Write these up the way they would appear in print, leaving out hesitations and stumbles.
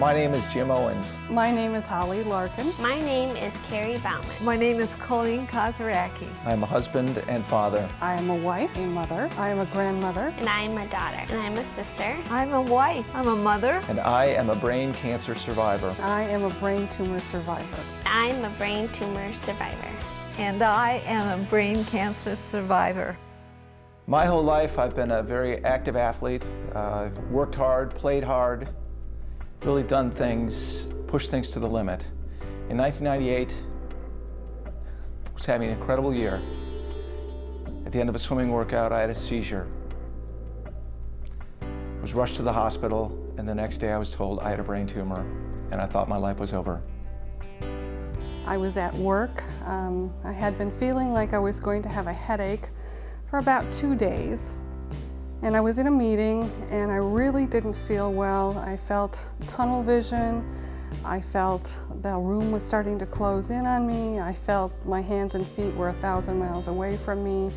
My name is Jim Owens. My name is Holly Larkin. My name is Carrie Baumann. My name is Colleen Kosieracki. I'm a husband and father. I am a wife, a mother. I am a grandmother. And I'm a daughter. And I'm a sister. I'm a wife. I'm a mother. And I am a brain cancer survivor. I am a brain tumor survivor. I'm a brain tumor survivor. And I am a brain cancer survivor. My whole life I've been a very active athlete. I've worked hard, played hard, really done things, pushed things to the limit. In 1998, I was having an incredible year. At the end of a swimming workout, I had a seizure. I was rushed to the hospital, and the next day I was told I had a brain tumor, and I thought my life was over. I was at work. I had been feeling like I was going to have a headache for about 2 days. And I was in a meeting and I really didn't feel well. I felt tunnel vision. I felt the room was starting to close in on me. I felt my hands and feet were 1,000 miles away from me.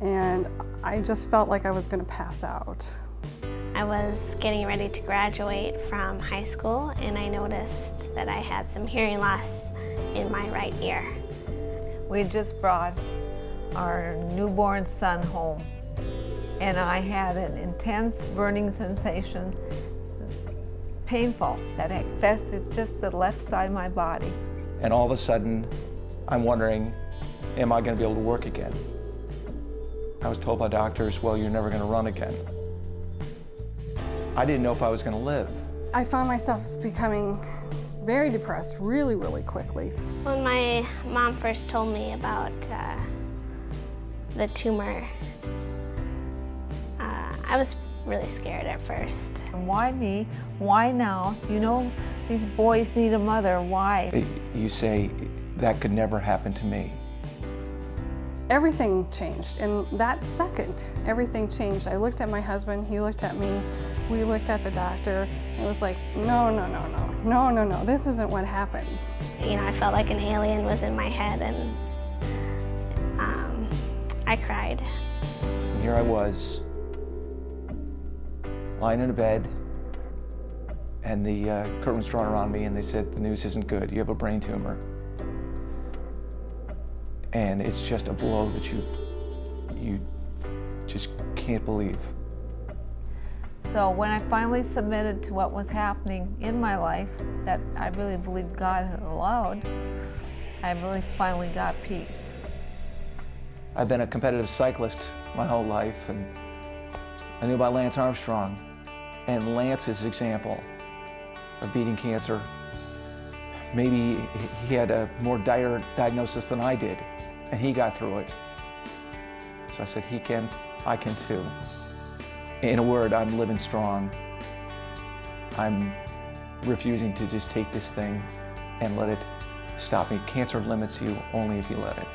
And I just felt like I was going to pass out. I was getting ready to graduate from high school and I noticed that I had some hearing loss in my right ear. We just brought our newborn son home, and I had an intense burning sensation, painful, that affected just the left side of my body. And all of a sudden, I'm wondering, am I going to be able to work again? I was told by doctors, well, you're never going to run again. I didn't know if I was going to live. I found myself becoming very depressed really, really quickly. When my mom first told me about the tumor, I was really scared at first. Why me? Why now? You know, these boys need a mother. Why? You say, that could never happen to me. Everything changed. In that second, everything changed. I looked at my husband, he looked at me, we looked at the doctor. It was like, no, this isn't what happens. You know, I felt like an alien was in my head and I cried. And here I was, lying in a bed, and the curtain was drawn around me, and they said, the news isn't good, you have a brain tumor. And it's just a blow that you just can't believe. So when I finally submitted to what was happening in my life, that I really believed God had allowed, I really finally got peace. I've been a competitive cyclist my whole life, and I knew about Lance Armstrong. And Lance's example of beating cancer, maybe he had a more dire diagnosis than I did, and he got through it. So I said, he can, I can too. In a word, I'm living strong. I'm refusing to just take this thing and let it stop me. Cancer limits you only if you let it.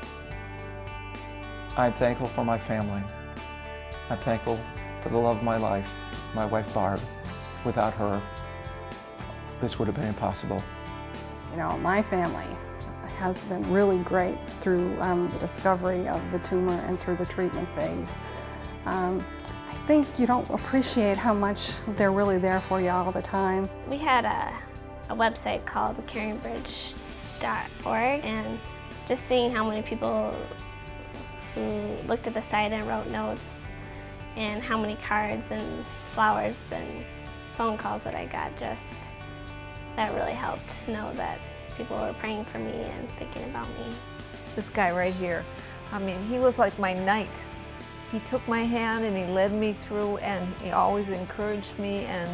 I'm thankful for my family. I'm thankful for the love of my life, my wife Barb. Without her, this would have been impossible. You know, my family has been really great through the discovery of the tumor and through the treatment phase. I think you don't appreciate how much they're really there for you all the time. We had a website called caringbridge.org, and just seeing how many people who looked at the site and wrote notes, and how many cards and flowers and phone calls that I got, that really helped know that people were praying for me and thinking about me. This guy right here, I mean, he was like my knight. He took my hand and he led me through, and he always encouraged me, and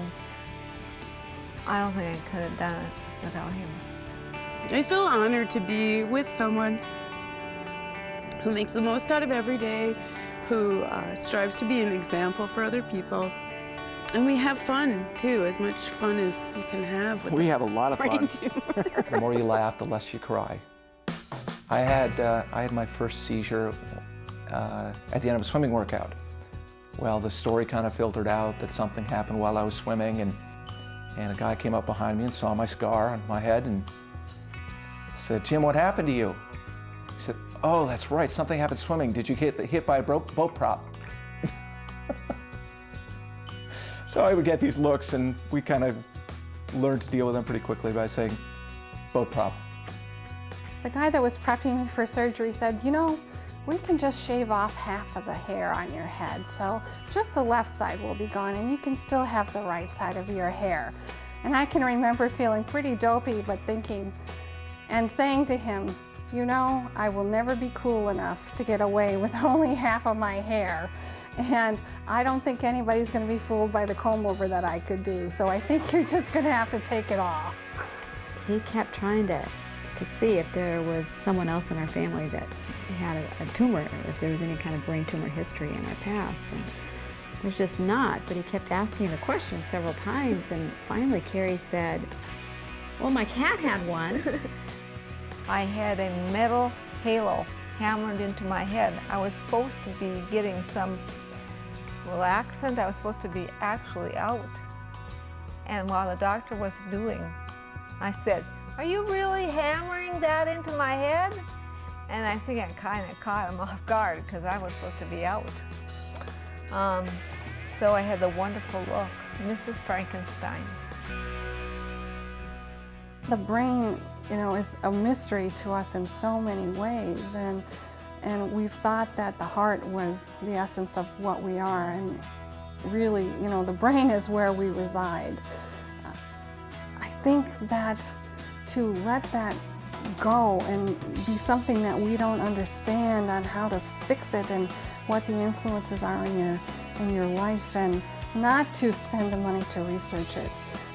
I don't think I could have done it without him. I feel honored to be with someone who makes the most out of every day, who strives to be an example for other people. And we have fun, too, as much fun as you can have with We have a lot of brain fun. tumor. The more you laugh, the less you cry. I had my first seizure at the end of a swimming workout. Well, the story kind of filtered out that something happened while I was swimming, and a guy came up behind me and saw my scar on my head and said, Jim, what happened to you? He said, oh, that's right, something happened swimming. Did you get hit by a boat prop? So I would get these looks, and we kind of learned to deal with them pretty quickly by saying, boat prop. The guy that was prepping me for surgery said, you know, we can just shave off half of the hair on your head, so just the left side will be gone and you can still have the right side of your hair. And I can remember feeling pretty dopey, but thinking and saying to him, you know, I will never be cool enough to get away with only half of my hair. And I don't think anybody's going to be fooled by the comb over that I could do, so I think you're just going to have to take it off. He kept trying to see if there was someone else in our family that had a tumor, if there was any kind of brain tumor history in our past. And there's just not, but he kept asking the question several times, and finally Carrie said, well, my cat had one. I had a metal halo hammered into my head. I was supposed to be getting some relaxant. I was supposed to be actually out. And while the doctor was doing, I said, are you really hammering that into my head? And I think I kind of caught him off guard because I was supposed to be out. So I had the wonderful look, Mrs. Frankenstein. The brain, you know, is a mystery to us in so many ways, and we've thought that the heart was the essence of what we are, and really, you know, the brain is where we reside. I think that to let that go and be something that we don't understand on how to fix it and what the influences are in your life, and not to spend the money to research it,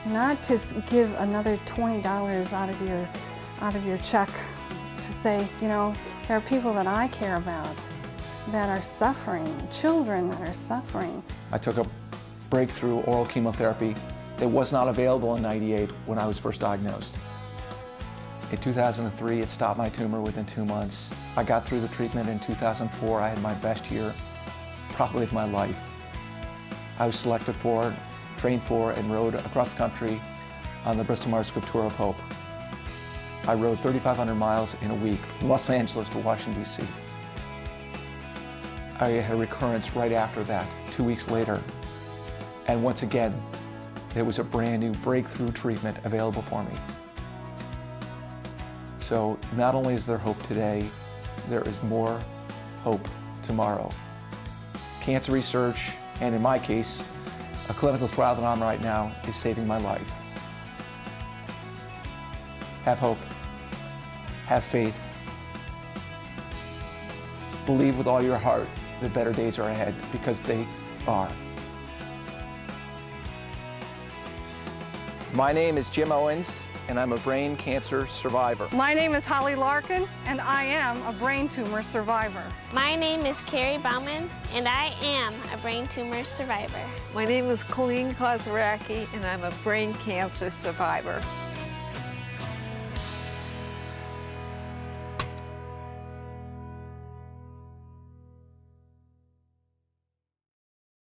not to give another $20 out of your check to say, you know, there are people that I care about that are suffering, children that are suffering. I took a breakthrough oral chemotherapy that was not available in '98 when I was first diagnosed. In 2003, it stopped my tumor within 2 months. I got through the treatment in 2004. I had my best year, probably of my life. I was selected for, trained for, and rode across the country on the Bristol-Myers Squibb Tour of Hope. I rode 3,500 miles in a week from Los Angeles to Washington, D.C. I had a recurrence right after that, 2 weeks later. And once again, there was a brand new breakthrough treatment available for me. So not only is there hope today, there is more hope tomorrow. Cancer research, and in my case, a clinical trial that I'm right now, is saving my life. Have hope. Have faith. Believe with all your heart that better days are ahead, because they are. My name is Jim Owens, and I'm a brain cancer survivor. My name is Holly Larkin, and I am a brain tumor survivor. My name is Carrie Baumann, and I am a brain tumor survivor. My name is Colleen Kosieracki, and I'm a brain cancer survivor.